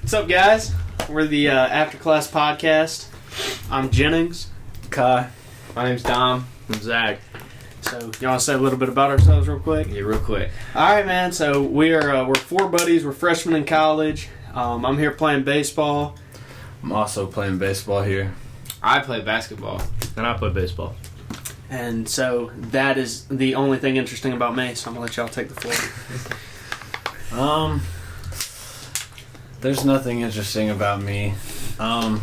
What's up, guys? We're the After Class Podcast. I'm Jennings. Kai. My name's Dom. I'm Zach. So, you want to say a little bit about ourselves real quick? Yeah, real quick. All right, man. So, we're four buddies. We're freshmen in college. I'm here playing baseball. I'm also playing baseball here. I play basketball. And I play baseball. And so, that is the only thing interesting about me. So, I'm going to let y'all take the floor. There's nothing interesting about me. I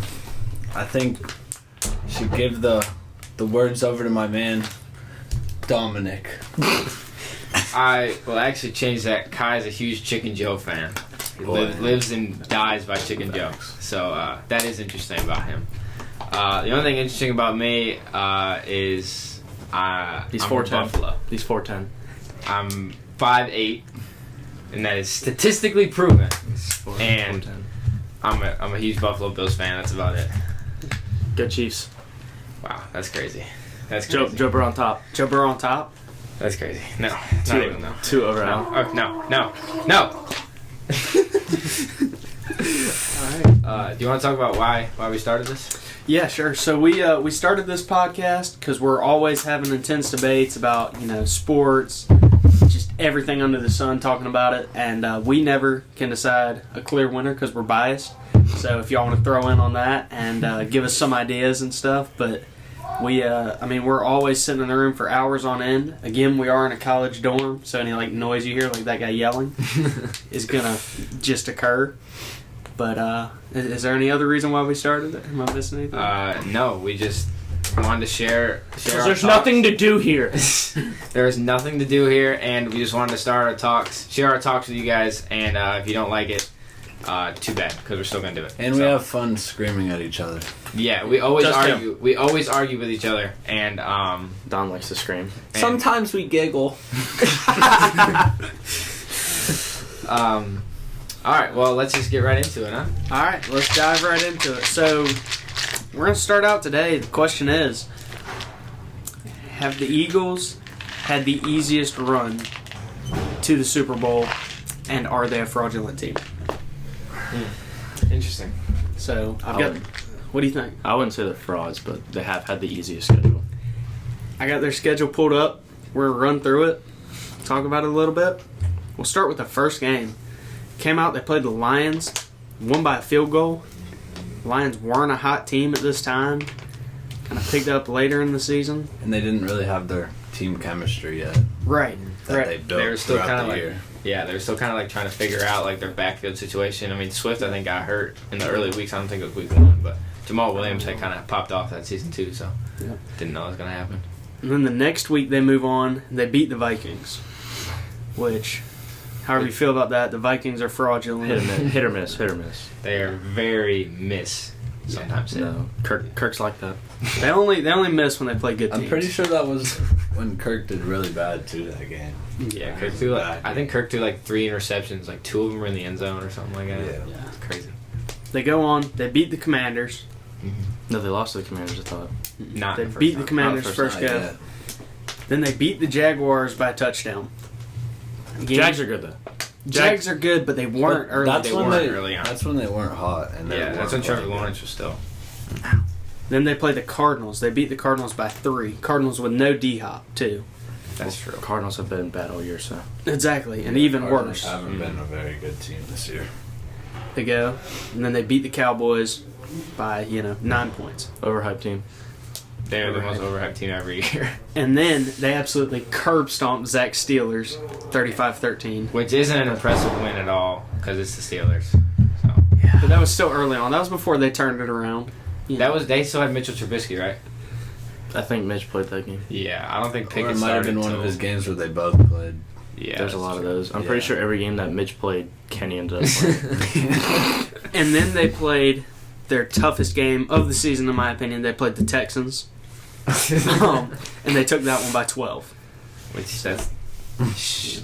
think I should give the words over to my man, Dominic. I will actually change that. Kai's a huge Chicken Joe fan. He lives and dies by Chicken Joe. So that is interesting about him. The only thing interesting about me is He's I'm 4'10". Buffalo. He's 4'10". I'm 5'8", and that is statistically proven. And 4'10". I'm a huge Buffalo Bills fan. That's about it. Go Chiefs. Wow, that's crazy. That's crazy. Joe Burrow on top. Joe Burrow on top. That's crazy. No, not even no. 2 over No. out. Oh, no. All right. Do you want to talk about why we started this? Yeah, sure. So we started this podcast because we're always having intense debates about sports, just everything under the sun, talking about it, and we never can decide a clear winner because we're biased. So if y'all want to throw in on that and give us some ideas and stuff, but we're always sitting in the room for hours on end. Again, we are in a college dorm, so any noise you hear, like that guy yelling, is gonna just occur. But is there any other reason why we started it? Am I missing anything? No, we just wanted to share our There's thoughts. nothing to do here. There's nothing to do here, and we just wanted to start our talks, share our talks with you guys, and if you don't like it, too bad, because we're still going to do it. And we have fun screaming at each other. Yeah, we always Just argue. We always argue with each other, and Don likes to scream. Sometimes we giggle. all right, well, let's just get right into it, huh? All right, let's dive right into it. So we're going to start out today. The question is, have the Eagles had the easiest run to the Super Bowl, and are they a fraudulent team? Interesting. So what do you think? I wouldn't say they're frauds, but they have had the easiest schedule. I got their schedule pulled up. We're going to run through it, talk about it a little bit. We'll start with the first game. Came out, they played the Lions, won by a field goal. Lions weren't a hot team at this time. Kind of picked up later in the season. And they didn't really have their team chemistry yet. Right. That they built They were still throughout kind the of year. Yeah, they were still kind of trying to figure out their backfield situation. I mean, Swift I think got hurt in the early weeks. I don't think it was week 1, but Jamal Williams had kind of popped off that season too, so didn't know it was gonna happen. And then the next week they move on. They beat the Vikings, which, however you feel about that, the Vikings are fraudulent. Hit or miss. They are very miss sometimes. No, Kirk's like that. They only miss when they play good teams. I'm pretty sure that was when Kirk did really bad too that game. Yeah, Kirk threw I think Kirk threw 3 interceptions. 2 of them were in the end zone or something like that. Yeah. It's crazy. They go on. They beat the Commanders. No, they lost to the Commanders, I thought. Not They in the first beat the round. Commanders Not first night, game. yeah. Then they beat the Jaguars by a touchdown. Again, Jags are good though. Jags are good, but they weren't early. That's They when weren't they early on. That's when they weren't hot. And Yeah, that's when Trevor Lawrence was still. Then they play the Cardinals. They beat the Cardinals by 3. Cardinals with no D-Hop, too. That's true. Cardinals have been bad all year, so. Exactly, and even Cardinals worse. haven't been a very good team this year. They go, and then they beat the Cowboys by 9 points. Overhyped team. They're the most overhyped team every year. And then they absolutely curb stomped Zach Steelers, 35-13. Which isn't an impressive win at all, because it's the Steelers. So But that was still early on. That was before they turned it around. they still had Mitchell Trubisky, right? I think Mitch played that game. Yeah, I don't think Or Pickett it might have started been one of until- his games where they both played. Yeah, There's a lot of true. those. I'm Yeah. pretty sure every game that Mitch played, Kenny ended up playing. And then they played their toughest game of the season, in my opinion. They played the Texans. And they took that one by 12. Which that's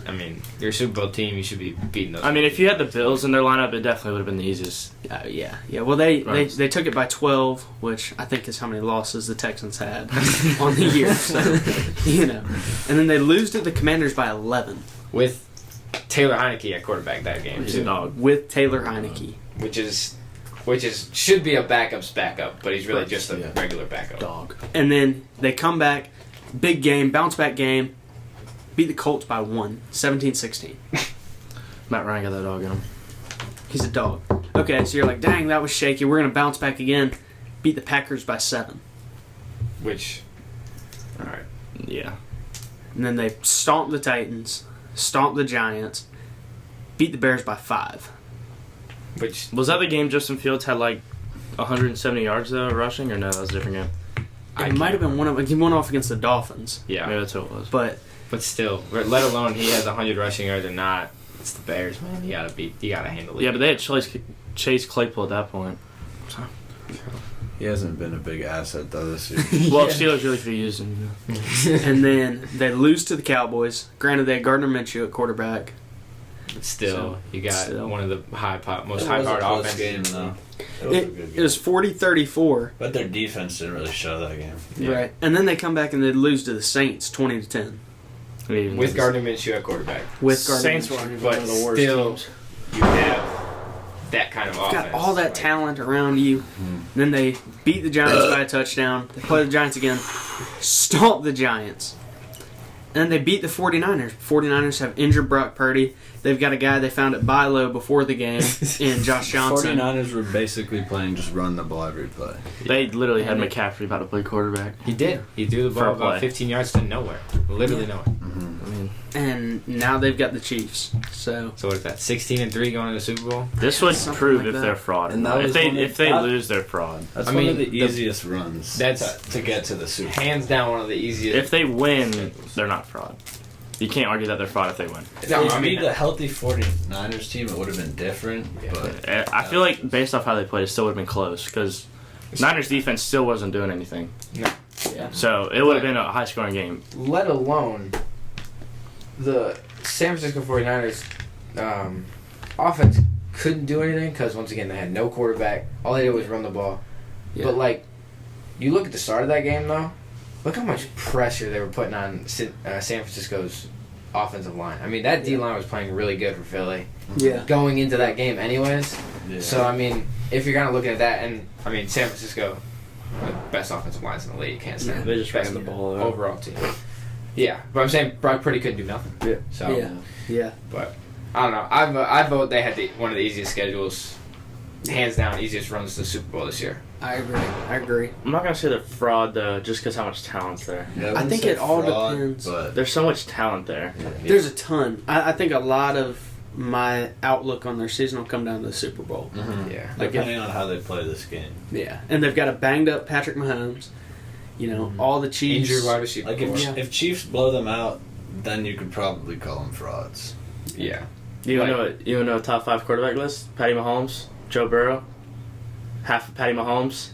I mean, you're a Super Bowl team. You should be beating those. I mean, if you had the Bills in their lineup, it definitely would have been the easiest. Yeah. Well, they took it by 12, which I think is how many losses the Texans had on the year. So, And then they lose to the Commanders by 11. with Taylor Heineke at quarterback that game He's too. a dog. With Taylor Heineke. Which is should be a backup's backup, but he's really just a Yeah. regular backup. Dog. And then they come back, big game, bounce back game, beat the Colts by 1, 17-16. Matt Ryan got that dog in him. He's a dog. Okay, so you're like, dang, that was shaky. We're going to bounce back again. Beat the Packers by 7. Which, all right, Yeah. And then they stomp the Titans, stomp the Giants, beat the Bears by 5. which Was that the game Justin Fields had like 170 yards though rushing, or no? That was a different game. It might have been one of he went off against the Dolphins. yeah, Maybe that's what it was. But still, let alone he has 100 rushing yards or not. It's the Bears, man. You gotta handle it. Yeah, but they had Chase Claypool at that point. He hasn't been a big asset though this year. Well, Steelers really could have used him. and then they lose to the Cowboys. Granted, they had Gardner Minshew at quarterback. But still, you got Still. one of the most It was high-powered a close offenses. game though. It was a good It game. was 40-34. But their defense didn't really show that game. Yeah. Right. And then they come back and they lose to the Saints 20-10. With Gardner Minshew at quarterback. With Gardner Saints Minshew. were But one of the worst still, teams. you have that kind of You've offense. got all that Like, talent around you. And then they beat the Giants by a touchdown. They play the Giants again. Stomp the Giants. And then they beat the 49ers. 49ers have injured Brock Purdy. They've got a guy they found at buy low before the game in Josh Johnson. 49ers were basically playing just run the ball every play. They literally had McCaffrey about to play quarterback. He did. He threw the Fair ball about play. 15 yards to nowhere. Literally Yeah. nowhere. I mean, And now they've got the Chiefs. So So what is that? 16-3 going to the Super Bowl. this would Something prove like if that. they're fraud. And that If was they one of- if they that- lose, they're fraud. That's I one mean, of the the- easiest runs That's- to get to the Super Bowl. Hands down, one of the easiest. If they win, they're not fraud. You can't argue that they're fraud if they win. No, If I you mean, beat a healthy 49ers team, it would have been different. Yeah. But I feel like based off how they played, it still would have been close because Niners defense still wasn't doing anything. No. yeah. So it would have been a high scoring game. let alone the San Francisco 49ers offense couldn't do anything because, once again, they had no quarterback. All they did was run the ball. Yeah. But, like, you look at the start of that game, though, look how much pressure they were putting on San Francisco's offensive line. I mean, that D-line was playing really good for Philly Yeah. going into that game anyways. yeah. So, I mean, if you're kind of looking at that, and, I mean, San Francisco, the best offensive lines in the league, can't stand Yeah, it. they just Best ran the ball, though. overall team. Yeah, but I'm saying Brock Purdy couldn't do nothing. Yeah. So, Yeah. Yeah. but I don't know. I vote they had one of the easiest schedules, hands down, easiest runs to the Super Bowl this year. I agree. I'm not gonna say they're fraud though, just because how much talent's there. Yeah, I wouldn't think say it all fraud, depends. But There's so much talent there. There's a ton. I think a lot of my outlook on their season will come down to the Super Bowl. Mhm. Yeah. Like depending on how they play this game. Yeah. And they've got a banged up Patrick Mahomes. You know, all the Chiefs. Injured wide receiver. Like if Chiefs blow them out, then you could probably call them frauds. Yeah. You wanna know top 5 quarterback list? Patty Mahomes, Joe Burrow, half of Patty Mahomes,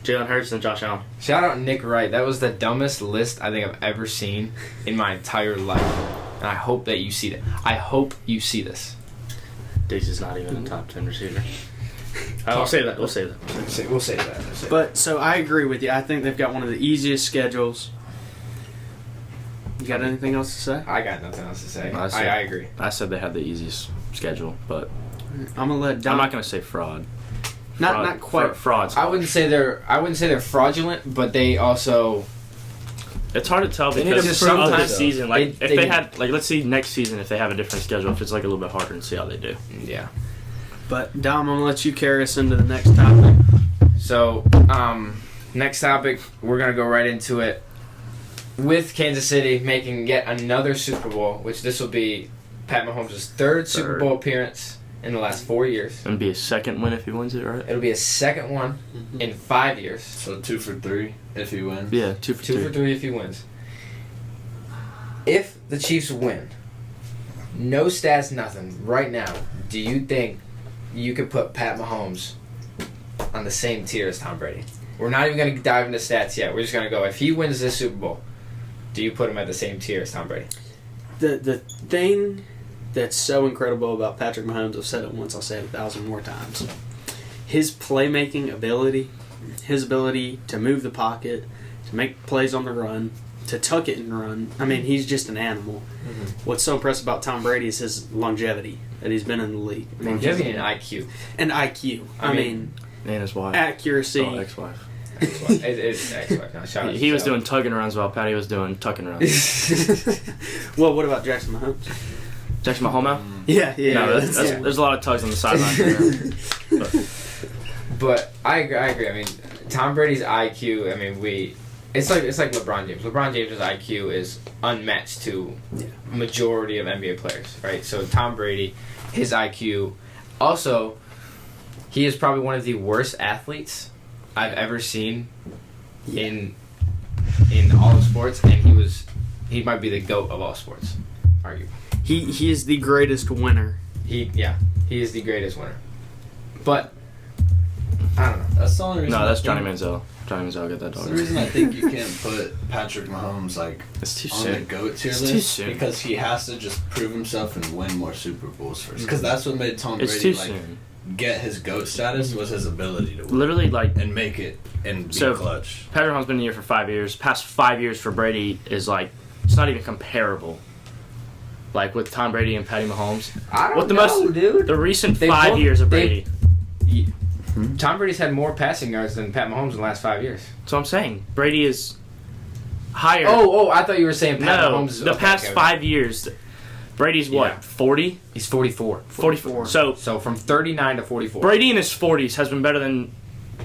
Jalen Hurts, and Josh Allen. Shout out Nick Wright. That was the dumbest list I think I've ever seen in my entire life. And I hope that you see that. I hope you see this. Diggs is not even a top 10 receiver. We'll say that. We'll say that. We'll say that. But so I agree with you. I think they've got one of the easiest schedules. You got anything else to say? I got nothing else to say. I said- I agree. I said they had the easiest schedule, but I'm gonna let Dom. I'm not gonna say fraud. not quite. Fraud. I wouldn't say they're fraudulent, but they also It's hard to tell They need because to of prove the it, though. season. Like They if they need- had, like let's see next season if they have a different schedule, if it's like a little bit harder, and see how they do. yeah. But Dom, I'm gonna let you carry us into the next topic. So, next topic, we're going to go right into it. With Kansas City making yet another Super Bowl, which this will be Pat Mahomes' third Super Bowl appearance in the last 4 years. And be a second win if he wins it, right? It'll be his second one in 5 years. So 2 for 3 if he wins. Yeah, 2 for 2 for 3 if he wins. If the Chiefs win, no stats, nothing, right now, do you think you could put Pat Mahomes on the same tier as Tom Brady? We're not even going to dive into stats yet. We're just going to go, if he wins this Super Bowl, do you put him at the same tier as Tom Brady? The thing that's so incredible about Patrick Mahomes, I've said it once, I'll say it 1,000 more times. His playmaking ability, his ability to move the pocket, to make plays on the run, tuck it and run. I mean, he's just an animal. Mm-hmm. What's so impressive about Tom Brady is his longevity that he's been in the league. I mean, Longevity and IQ. and IQ. I mean, And his wife. accuracy. Oh, ex-wife. It's ex-wife. No, shout out He to was Shelby. doing tugging runs while Patty was doing tucking runs. Well, what about Jackson Mahomes? Jackson Mahomes? Yeah. No, there's a lot of tugs on the sideline. But I agree. I mean, Tom Brady's IQ. I mean, it's like LeBron James. LeBron James' IQ is unmatched to majority of NBA players, right? So Tom Brady, his IQ, also, he is probably one of the worst athletes I've ever seen in all of sports, and he might be the GOAT of all sports, arguably. He is the greatest winner. He is the greatest winner. But I don't know. That's the only reason. No, that's Johnny Manziel. Johnny Manziel got that That's dog. the reason I think you can't put Patrick Mahomes It's too on the soon. GOAT tier It's list too soon. because he has to just prove himself and win more Super Bowls first. Because that's what made Tom It's Brady too soon. get his GOAT status was his ability to win Literally, and make it and be So- clutch. Patrick Mahomes been in the year for 5 years. Past 5 years for Brady is it's not even comparable. Like with Tom Brady and Patty Mahomes. I don't know, dude. The recent They 5 both- years of they- Brady. Tom Brady's had more passing yards than Pat Mahomes in the last 5 years. So I'm saying Brady is higher. Oh, I thought you were saying Pat no, Mahomes. the past okay. 5 years, Brady's what? Yeah. 40? He's 44. 44. So So from 39 to 44. Brady in his 40s has been better than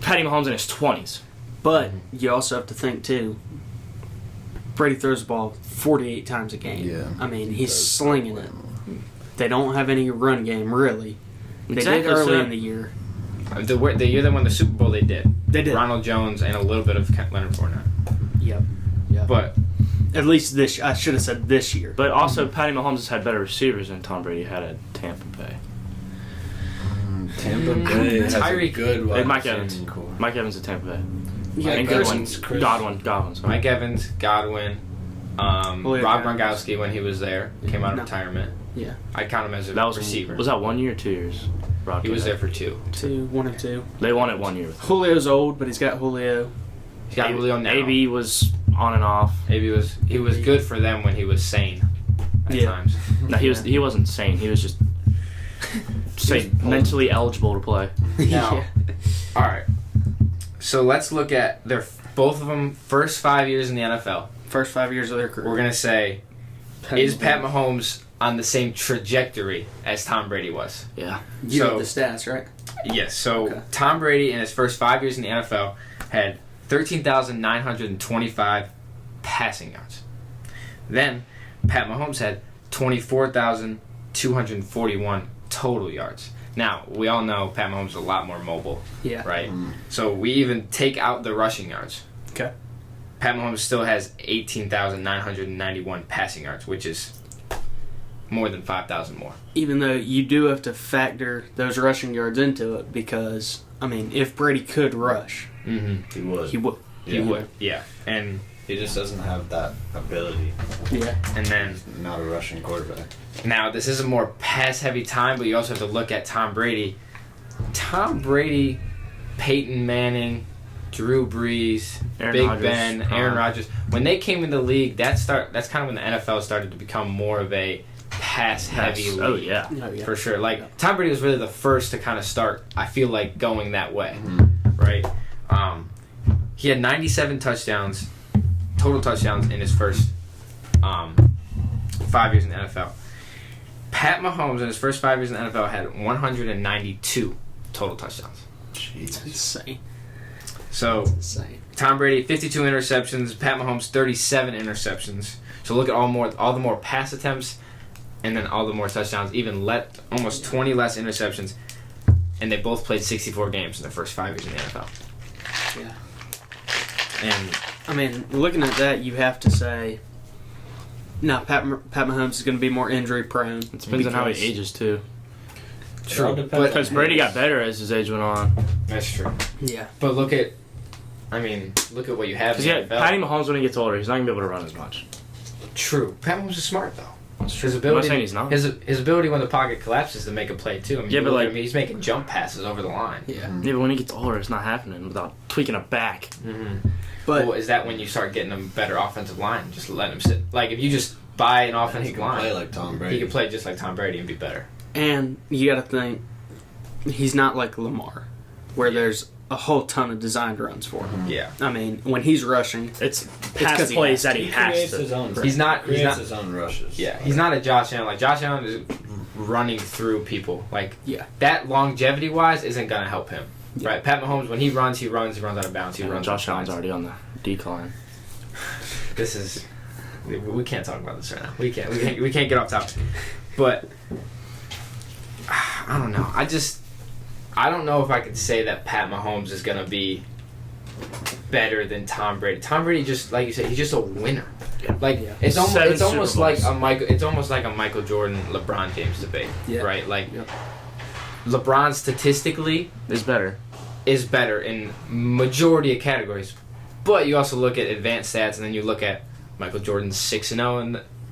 Patty Mahomes in his 20s. But you also have to think, too, Brady throws the ball 48 times a game. Yeah. I mean, he's slinging it. They don't have any run game, really. They Exactly, did early so- in the year. The year they won the Super Bowl, they did. They did. Ronald Jones and a little bit of Leonard Fournette. Yep. But At least this, I should have said this year. But also, Patty Mahomes has had better receivers than Tom Brady had at Tampa Bay. Tampa Bay has a Tyreek- good wide Mike receiving Evans. core. Mike Evans at Tampa Bay. Yeah, and Evans, Goodwin. Chris- Godwin. Sorry. Mike Evans, Godwin, Julio Rob Jones. Gronkowski when he was there came out of No. retirement. Yeah. I count him as a That was receiver. Was that 1 year or 2 years? He was there for 2. 1 or 2. They won it 1 year. Julio's old, but he's got Julio. He's got Julio now. AB was on and off. He was good for them when he was sane at Yeah. times. No, he wasn't sane. He was just mentally eligible to play. Now, all right. So let's look at both of them first 5 years in the NFL. First 5 years of their career. We're gonna say, is Pat Mahomes on the same trajectory as Tom Brady was? Yeah. You so- know the stats, right? Yes. So Okay. Tom Brady in his first 5 years in the NFL had 13,925 passing yards. Then Pat Mahomes had 24,241 total yards. Now we all know Pat Mahomes is a lot more mobile, Yeah. right? So we even take out the rushing yards. Okay. Pat Mahomes still has 18,991 passing yards, which is more than 5,000 more. Even though you do have to factor those rushing yards into it because, I mean, if Brady could rush, Mm-hmm. He would. he would. He would, yeah. And He just doesn't have that ability. Yeah. then He's not a rushing quarterback. now this is a more pass-heavy time, but you also have to look at Tom Brady. Tom Brady, Peyton Manning, Drew Brees, Aaron Big Rodgers. Ben, Aaron Rodgers. When they came into the league, that's kind of when the NFL started to become more of a pass-heavy league. Oh yeah. Oh, yeah. For sure. Like, Tom Brady was really the first to kind of start, I feel like, going that way, right? He had 97 touchdowns, total touchdowns in his first 5 years in the NFL. Pat Mahomes in his first 5 years in the NFL had 192 total touchdowns. It's insane. So, Insane. Tom Brady, 52 interceptions. Pat Mahomes, 37 interceptions. So look at all the more pass attempts, and then all the more touchdowns. Even almost 20 less interceptions, and they both played 64 games in their first 5 years in the NFL. Yeah. And I mean, looking at that, you have to say, no, Pat Mahomes is going to be more injury prone. It depends on how he ages too. true, all depends but Because Brady got better as his age went on. that's true. Yeah. But look at what you have. Because In the NFL. Patty Mahomes when he gets older, he's not gonna be able to run as much. True. Pat Mahomes is smart though. His I'm ability, not saying he's not. his ability when the pocket collapses to make a play too. I mean, Yeah, you but look at like- him, he's making jump passes over the line. Yeah. Yeah, but when he gets older, it's not happening without tweaking a back. Mm-hmm. But Well, is that when you start getting a better offensive line? Just let him sit. Like if you just buy an He offensive can line, play like Tom Brady. he can play just like Tom Brady and be better. and you got to think, he's not like Lamar, where there's a whole ton of designed runs for him. Yeah, I mean, when he's rushing, It's 'cause past he plays has that He he has creates to. his own. he's not. Creates He's not. his own rushes. Yeah, he's not a Josh Allen. Like Josh Allen is running through people. Like Yeah. that longevity wise isn't gonna help him. Yeah. Right? Pat Mahomes when he runs out of bounds. He runs. Josh on Allen's lines. already on the decline. This is. We can't talk about this right now. We can't get off topic. But I don't know. I don't know if I could say that Pat Mahomes is gonna be better than Tom Brady. Tom Brady just like you said, he's just a winner. Yeah. Like Yeah. it's almost Seven it's almost Super like Bowls. a Michael it's almost like a Michael Jordan LeBron James debate. Yeah. Right? Like Yep. LeBron statistically Is better. is better in majority of categories. But you also look at advanced stats and then you look at Michael Jordan's 6-0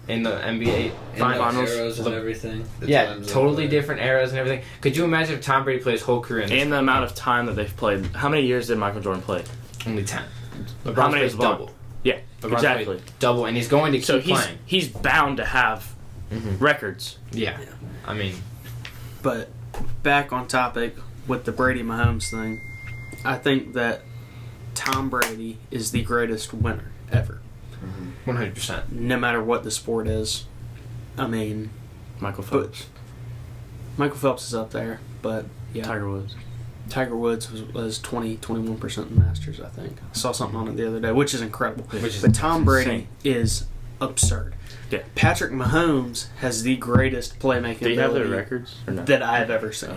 in the NBA And finals. the arrows and Le- everything. The Yeah, times they totally play. different eras and everything. Could you imagine if Tom Brady played his whole career in this? And the amount of time that they've played. How many years did Michael Jordan play? Only 10. How LeBron many plays is LeBron? double. Yeah, LeBron's exactly. played double, and he's going to keep So playing. he's bound to have Mhm. records. Yeah. I mean, but back on topic with the Brady Mahomes thing, I think that Tom Brady is the greatest winner ever, 100%. no matter what the sport is. I mean, Michael Phelps, Michael Phelps is up there, but yeah, Tiger Woods. Tiger Woods was 21% in Masters, I think. I saw something on it the other day, which is incredible. Which is But Tom Brady insane. is absurd. Yeah. Patrick Mahomes has the greatest playmaking Do you have their ability records or no? that I have ever seen.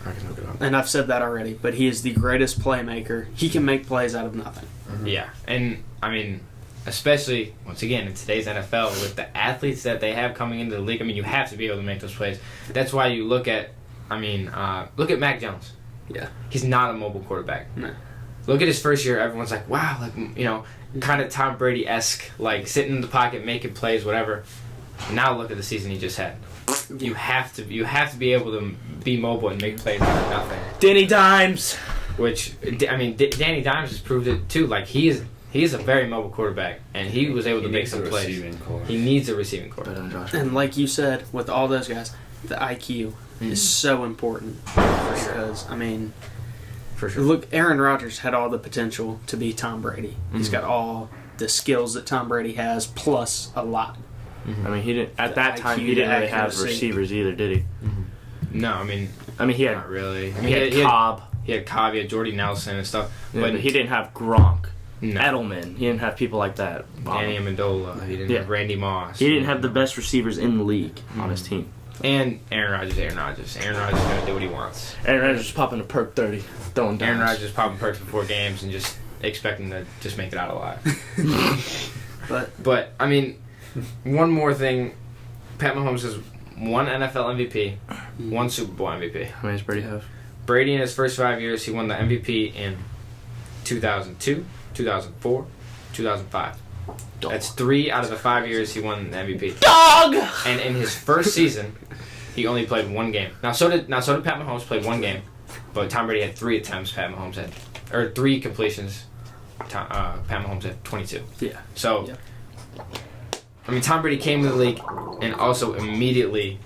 I can look it up. And I've said that already, but he is the greatest playmaker. He can make plays out of nothing. Yeah. And, I mean, especially, once again, in today's NFL, with the athletes that they have coming into the league, I mean, you have to be able to make those plays. That's why you look at, look at Mac Jones. Yeah. He's not a mobile quarterback. No. Look at his first year. Everyone's like, wow, like, you know, kind of Tom Brady-esque, like sitting in the pocket, making plays, whatever. Now look at the season he just had. You have to be able to be mobile and make plays out of nothing. Danny Dimes. Which, I mean, Danny Dimes has proved it too. Like he is a very mobile quarterback, and he was able to make some plays. He needs a receiving core. Better than Josh. And like you said, with all those guys, the IQ is so important. Because, I mean, For sure. look, Aaron Rodgers had all the potential to be Tom Brady. He's got all the skills that Tom Brady has, plus a lot. I mean, he didn't at The that time. IQ, He didn't the really have accuracy. receivers either, did he? No, I mean, He had not really. I mean, he had Cobb. he had Cobb, he had Jordy Nelson and stuff. Yeah, but but he didn't have Gronk, no. Edelman. He didn't have people like that. Danny Amendola. He didn't Yeah. have Randy Moss. He didn't have the best receivers in the league on his team. And Aaron Rodgers. Aaron Rodgers is going to do what he wants. Aaron Rodgers just popping a perk 30, throwing down. Aaron Rodgers popping perks before games and just expecting to just make it out alive. But, I mean, one more thing. Pat Mahomes has one NFL MVP, one Super Bowl MVP. How many does Brady have? Brady, in his first 5 years, he won the MVP in 2002, 2004, 2005. That's 3 out of the 5 years he won the MVP. Dog! And in his first season, he only played one game. Now so did Pat Mahomes, played one game, but Tom Brady had 3 attempts. Pat Mahomes had, or 3 completions. Pat Mahomes had 22. Yeah. So, Yeah. I mean, Tom Brady came to the league and also immediately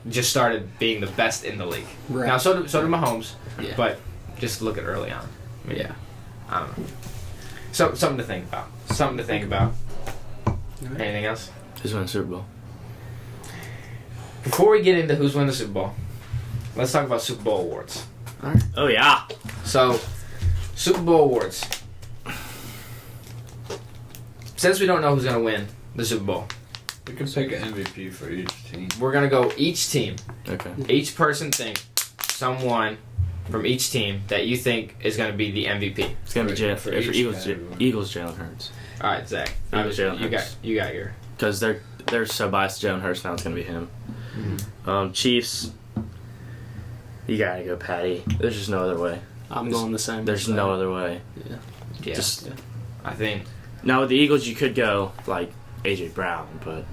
just started being the best in the league. Right. Now so did Mahomes, Yeah. but just look at early on. I mean, Yeah. I don't know. Something to think about. Something to think about. Anything else? Who's winning the Super Bowl? Before we get into who's winning the Super Bowl, let's talk about Super Bowl awards. Oh, yeah. So, Super Bowl awards. Since we don't know who's going to win the Super Bowl, We can pick an MVP for each team. we're going to go each team. Okay. Each person think someone from each team that you think is going to be the MVP. It's going to be For for each Eagles, category. Eagles Jalen Hurts. All right, Zach. Eagles, Jalen You Hurts. got your. Because they're so biased to Jalen Hurts now, it's going to be him. Chiefs, you got to go Patty. There's just no other way. I'm going the same. There's no other way. Yeah. Yeah. Just I think. Now with the Eagles, you could go like A.J. Brown, but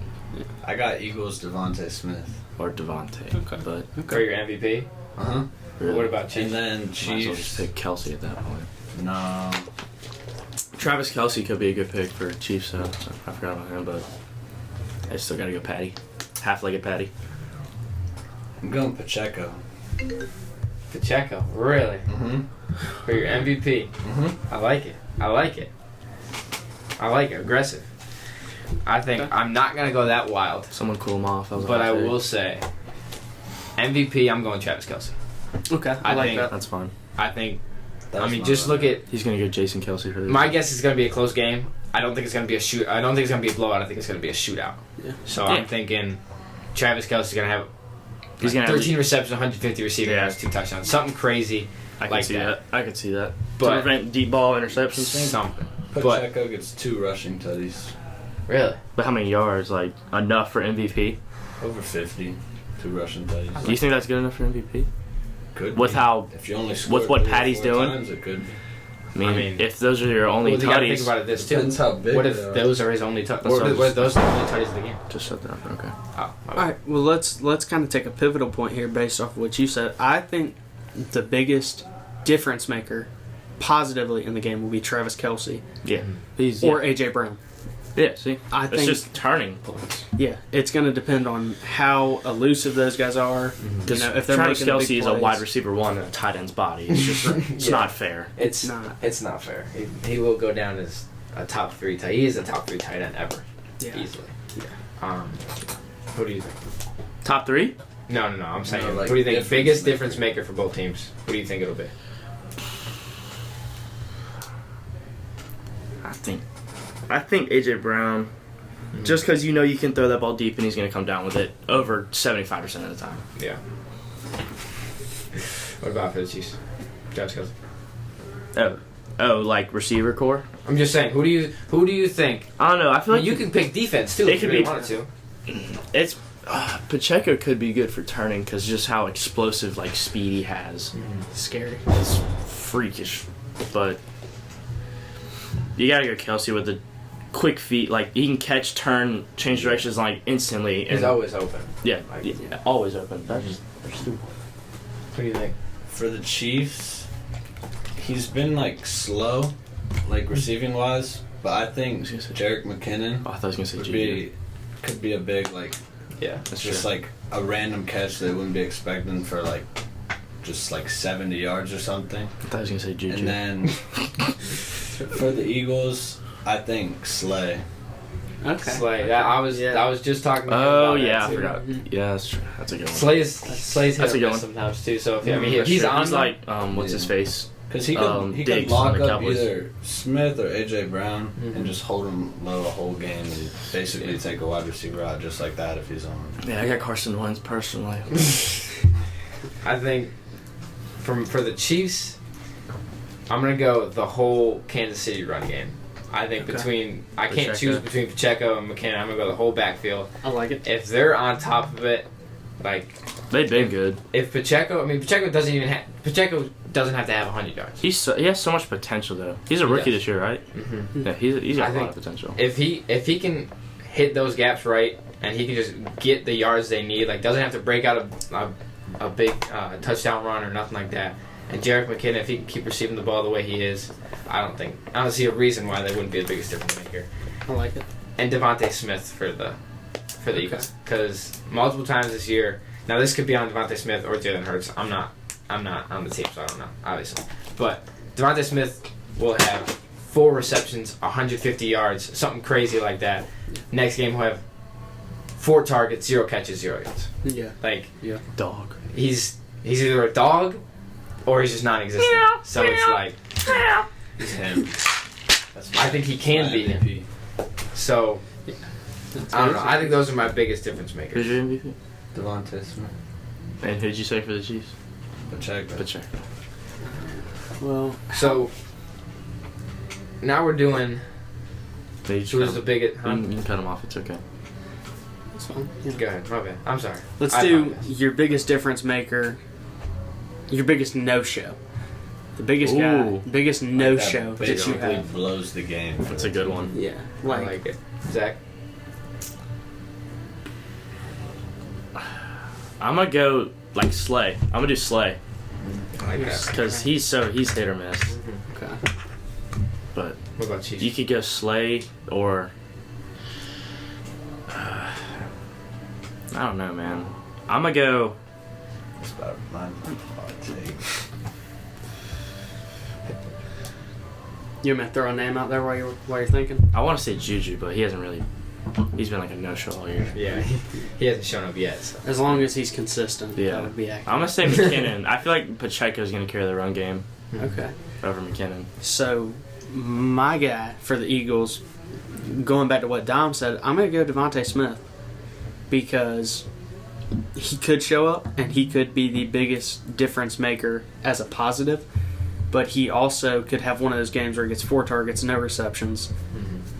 I got Eagles Devontae Smith. Or Devontae. Okay. But For your MVP? Uh-huh. really, What about And Chiefs? then might as well just Chiefs. pick Kelsey at that point. No. Travis Kelsey could be a good pick for Chiefs, though. So I forgot about him, but I still gotta go Patty. Half-legged Patty. I'm going Pacheco. Pacheco, really? Mm-hmm. For your MVP? Mm-hmm. I like it. I like it. I like it. Aggressive. I think I'm not gonna go that wild, Someone cool him off. That was a but hot I take. will say MVP. I'm going Travis Kelsey. Okay, I like think- that. That's fine. I think. That I was mean, my just look runner. at He's gonna go Jason Kelsey for this. my guess. Is gonna be a close game. I don't think it's gonna be a shoot. I don't think it's gonna be a blowout. I think it's gonna be a shootout. Yeah. So Yeah. I'm thinking Travis Kelsey's gonna have He's gonna have 13 receptions, 150 receiving yards, 2 touchdowns, something crazy, I can like see that. that. I could see that. But- to prevent deep ball interceptions. something. Pacheco gets 2 rushing tutties. Really? But how many yards? Like enough for MVP? Over 50. 2 rushing tutties. Do you think that's good enough for MVP? Could With be. how? If you only score with what 3 or Patty's 4 doing? times, it could be. I mean, I mean, if those are your only Well, you gotta think tutties, about it this too. Depends how big What if they are. those are his only touches? That's what I What if those are the only touches of the game? just shut down. Okay. Oh, my All bad. right, well let's kind of take a pivotal point here based off of what you said. I think the biggest difference maker positively in the game will be Travis Kelsey Yeah. He's or AJ Brown. yeah. See, I it's think just turning points. yeah, it's going to depend on how elusive those guys are. You know, if they're Travis making Kelsey big is a plays. wide receiver one in a tight end's body. It's just it's Yeah. not fair. It's not. It's not fair. He will go down as a top 3 tight. He is a top 3 tight end ever, Yeah. easily. Yeah. Who do you think? Top 3? No. I'm saying. No, like, who do you think? difference Biggest maker. difference maker for both teams. Who do you think it'll be? I think AJ Brown. Just because you know you can throw that ball deep and he's going to come down with it over 75% of the time. Yeah. What about for the Chiefs? Travis Kelsey. Oh, like receiver core? I'm just saying. Who do you think? I don't know. I feel I like mean, you can pick defense too It if you could really be- wanted to. it's Pacheco could be good for turning because just how explosive like speed he has Scary. is freakish. But you gotta go Kelsey with the quick feet. Like he can catch, turn, change directions like instantly. He's And always open. yeah, like- yeah, always open. That's just they're stupid. What do you think? For the Chiefs, he's been like slow, like receiving wise, but I think Jerick McKinnon Oh, I thought I was gonna say Juju. could be a big like Yeah, That's just true. like a random catch they wouldn't be expecting for like just like 70 yards or something. I thought I was gonna say Juju. And then for the Eagles, I think Slay. Okay. Slay. That, I was just talking to him Oh about yeah, that I too. forgot. Yeah, that's true. That's a good one. Slay's That's hit a or good miss one. sometimes too. So if I mean That's he's true. on He's them, like what's his Yeah. face? Because he could Diggs lock on the up Cowboys. either Smith or AJ Brown Mhm. and just hold him low the whole game and basically Yeah. take a wide receiver out just like that if he's on. Yeah, I got Carson Wentz personally. I think for the Chiefs, I'm gonna go the whole Kansas City run game. I think Okay. I can't Pacheco. choose between Pacheco and McKinnon. I'm gonna go the whole backfield. I like it. If they're on top of it, like They've been good. if Pacheco Pacheco doesn't have to have 100 yards. He has so much potential though. He's a He rookie does. this year, right? Mm-hmm. Yeah, he's got I a lot think- of potential. If he can hit those gaps right and he can just get the yards they need, like doesn't have to break out a big touchdown run or nothing like that. And Jerick McKinnon, if he can keep receiving the ball the way he is, I don't see a reason why they wouldn't be the biggest difference maker. I like it. And Devontae Smith for the Eagles, because multiple times this year. Now this could be on Devontae Smith or Jalen Hurts. I'm not on the team, so I don't know, obviously. But Devontae Smith will have 4 receptions, 150 yards, something crazy like that. Next game he'll have 4 targets, 0 catches, 0 yards. Yeah. Like Dog. he's either a dog or he's just non-existent. So it's like He's him. That's I think he can be him. MVP. So I don't know. I think those are my biggest difference Who's makers. your MVP? Devontae Smith. And who'd you say for the Chiefs? Pacheco. Pacheco. Well, So now we're doing They just who's cut the him. biggest. You Huh? can cut him off. It's okay. that's fine. Yeah. Go ahead. My bad. I'm sorry. Let's I do apologize. your biggest difference maker. Your biggest no-show. The biggest guy. Ooh. Biggest no-show that you basically have. blows the game. That's a good one. Yeah. I like it. Zach. I'm gonna go like Slay. I'm gonna do Slay I like that. because he's hit or miss. Okay. What But about Chiefs? you could go Slay or I don't know, man. I'm gonna go. That's about my hot take. You want me to throw a name out there while you're thinking? I want to say Juju, but he hasn't really. He's been like a no-show all year. Yeah, he hasn't shown up yet. So. As long as he's consistent, Yeah. that would be accurate. I'm gonna say McKinnon. I feel like Pacheco's gonna carry the run game Okay. over McKinnon. So, my guy for the Eagles, going back to what Dom said, I'm going to go Devontae Smith because he could show up and he could be the biggest difference maker as a positive, but he also could have one of those games where he gets 4 targets, no receptions,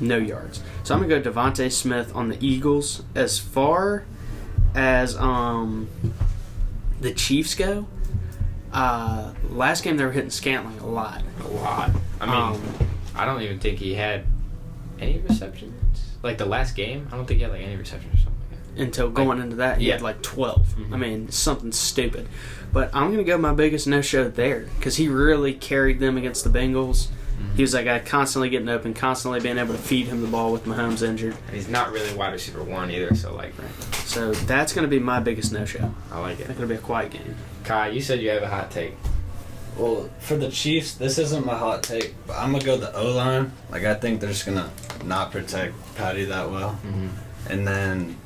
no yards. So I'm going to go Devontae Smith on the Eagles. As far as the Chiefs go, last game they were hitting Scantling a lot. I mean, I don't even think he had any receptions. Like the last game, I don't think he had like any receptions or something like that. Until going into that, he had like 12. Mhm. I mean, something stupid. But I'm going to go my biggest no-show there because he really carried them against the Bengals. He was that guy constantly getting open, constantly being able to feed him the ball with Mahomes injured. And he's not really wide receiver 1 either, so like, So that's going to be my biggest no-show. I like it. It's going to be a quiet game. Kai, you said you have a hot take. Well, for the Chiefs, this isn't my hot take, but I'm gonna go the O-line. Like, I think they're just gonna not protect Patty that well. And then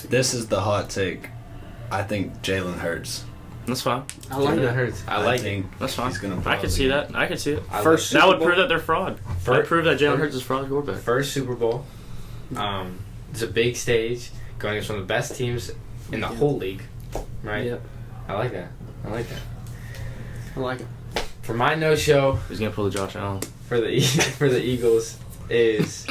this is the hot take. I think Jalen Hurts. That's fine. I like Jalen that. Hurts. I like it. think That's fine. He's gonna I can see that. I can see it. I First like That would Super Bowl- prove that they're fraud. That would prove that Jalen Hurts is fraud quarterback. First Super Bowl. It's a big stage going against one of the best teams in the whole league. Right? Yep. I like that. I like that. I like it. For my no-show He's gonna pull the Josh Allen. for the for the Eagles is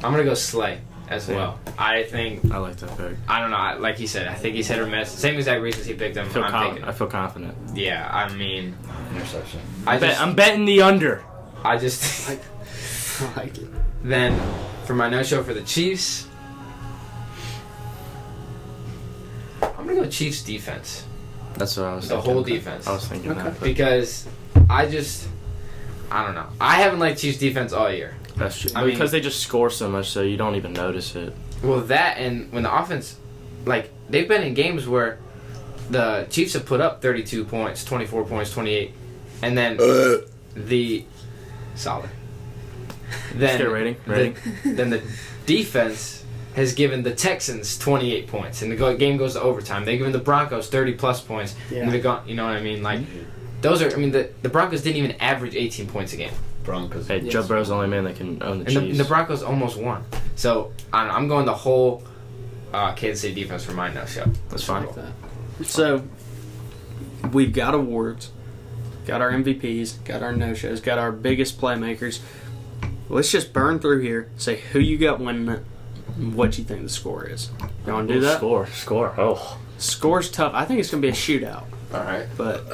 I'm gonna go Slay as well. I think I like that pick. I don't know. Like he said, I think he's hit or miss. Same exact reasons he picked him. I feel confident. Yeah, I mean, interception. I'm betting the under. I just I like it. then for my no-show for the Chiefs, I'm gonna go Chiefs defense. That's what I was The thinking. whole defense. I was thinking that. But Because I don't know. I haven't liked Chiefs defense all year. that's true. I mean- Because they just score so much, so you don't even notice it. Well, that and when the offense, like, they've been in games where the Chiefs have put up 32 points, 24 points, 28, and then solid. Let's get a rating. Then the defense has given the Texans 28 points, and the game goes to overtime. They've given the Broncos 30-plus points, and they've gone, you know what I mean? Like, those are, I mean, the Broncos didn't even average 18 points a game. Broncos. Hey, Joe Burrow's the only man that can own the And Chiefs. the Broncos almost won. So, I don't know, I'm going the whole Kansas City defense for my no-show. That's fine. Like that. So, we've got awards, got our MVPs, got our no-shows, got our biggest playmakers. Let's just burn through here, say who you got winning it, and what you think the score is. You want to do that? Score. Oh. Score's tough. I think it's going to be a shootout, All right. but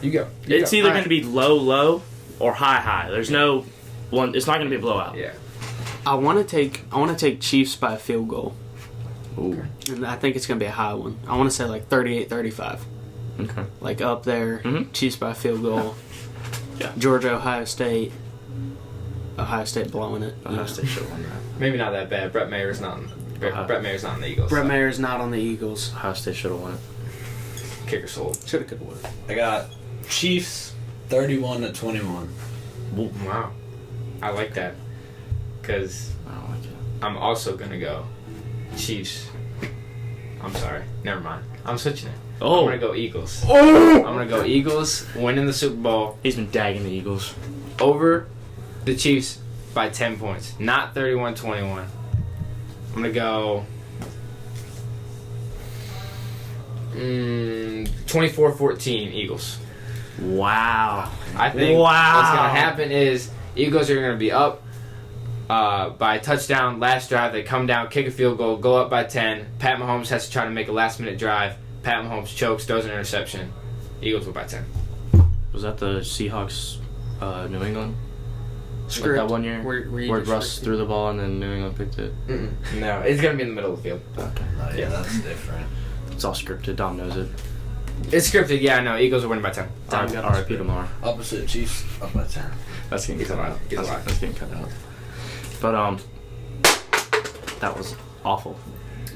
You go. It's either going to be low or high. There's no one. It's not going to be a blowout. Yeah. I want to take Chiefs by a field goal, Ooh. and I think it's going to be a high one. I want to say like 38-35, Okay. like up there. Mhm. Chiefs by a field goal. Yeah. Georgia, Ohio State blowing it. Ohio State should have won that. Maybe not that bad. Brett Mayer's not on the Eagles. Brett so. Mayer's not on the Eagles. Ohio State should have won it. Kicker sold. Shoulda, coulda, woulda. I got Chiefs 31-21. Wow. I like that. Because I don't like it. I'm also going to go Chiefs. I'm sorry. Never mind. I'm switching it. Oh. I'm going to go Eagles. I'm going to go Eagles winning the Super Bowl He's been dagging the Eagles. over the Chiefs by 10 points. Not 31-21. I'm going to go 24-14 Eagles. Wow. I think what's going to happen is Eagles are going to be up by a touchdown last drive. They come down, kick a field goal, go up by 10. Pat Mahomes has to try to make a last-minute drive. Pat Mahomes chokes, throws an interception. Eagles win by 10. Was that the Seahawks, New England? Like Script. that one year? Where Russ threw the ball and then New England picked it? No, it's going to be in the middle of the field. Okay. Oh, yeah, that's different. It's all scripted. Dom knows it. It's scripted. Yeah, I know. Eagles are winning by 10. R.I.P. tomorrow. Opposite Chiefs up by 10. That's getting He's cut alive. out. He's alive. That's getting cut out. But that was awful.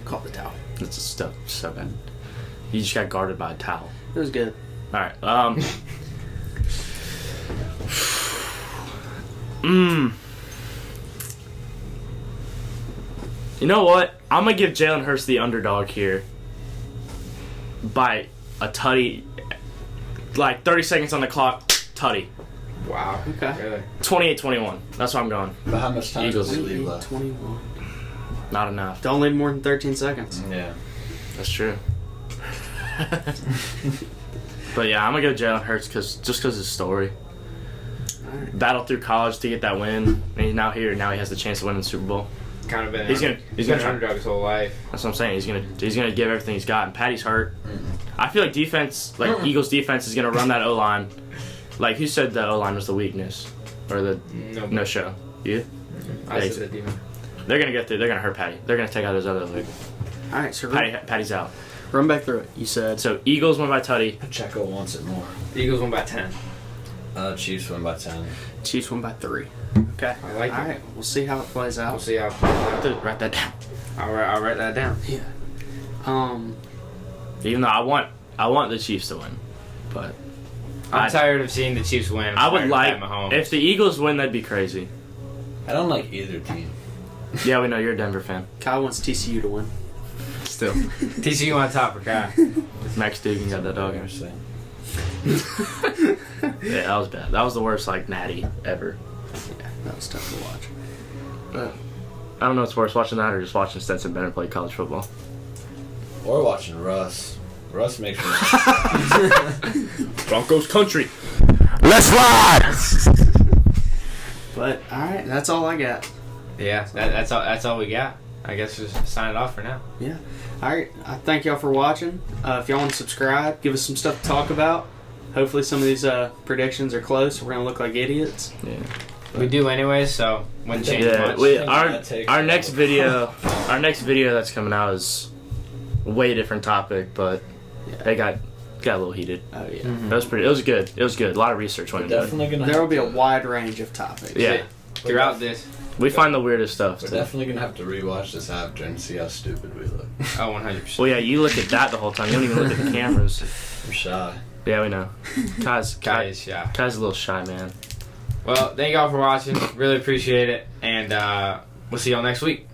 Call the towel. It's so bad. You just got guarded by a towel. It was good. All right. You know what? I'm gonna give Jalen Hurts the underdog here by a tutty. Like 30 seconds on the clock, tutty. Wow. Okay. Really? 28-21. That's where I'm going. But how much time Eagles. does he leave left? 21. Not enough. Don't leave more than 13 seconds. Yeah. That's true. But yeah, I'm gonna go Jalen Hurts just because of his story. Alright. Battled through college to get that win, and he's now here. Now he has the chance to win the Super Bowl. Kind of been. He's gonna been try. an underdog his whole life. That's what I'm saying. He's gonna give everything he's got. And Patty's hurt. I feel like defense, Eagles defense, is gonna run that O line. Like who said the O line was the weakness or the no show? You? I said the defense. They're gonna get through. They're gonna hurt Patty. They're gonna take out his other leg. All right, so Patty's out. run back through it. You said So Eagles win by tutty. Pacheco wants it more. The Eagles won by 10. Chiefs win by 10. Chiefs won by 3. Okay. I like it. All right, we'll see how it plays out. We'll see how it plays out. Write that down. I'll write that down. Yeah. Even though I want the Chiefs to win, but I'm tired of seeing the Chiefs win. I would I'm like tired of Mahomes. if the Eagles win, that'd be crazy. I don't like either team. Yeah, we know you're a Denver fan. Kyle wants TCU to win. Still, TCU on top for Kai. Max Dugan got that dog. Honestly. Yeah, that was bad. That was the worst natty ever. Yeah, that was tough to watch. But I don't know what's worse, watching that or just watching Stetson Bennett play college football. Or watching Russ. Russ makes me. Broncos country. let's ride. But all right, that's all I got. Yeah, that's all we got. I guess just sign it off for now. Yeah. All right. I thank y'all for watching. If y'all want to subscribe, give us some stuff to talk about. Hopefully, some of these predictions are close. We're gonna look like idiots. Yeah. We do anyways, so wouldn't change Yeah. much. Our next video that's coming out is a way different topic, but they got a little heated. Oh yeah. Mhm. It was good. A lot of research went into it. Definitely gonna. There will be a have to- wide range of topics. Yeah. Throughout this. We find the weirdest stuff. We're Too. definitely gonna have to rewatch this after and see how stupid we look. Oh, 100%. Well, yeah, you look at that the whole time. You don't even look at the cameras. I'm shy. Yeah, we know. Kai is shy. Kai's a little shy, man. Well, thank y'all for watching. Really appreciate it. And we'll see y'all next week.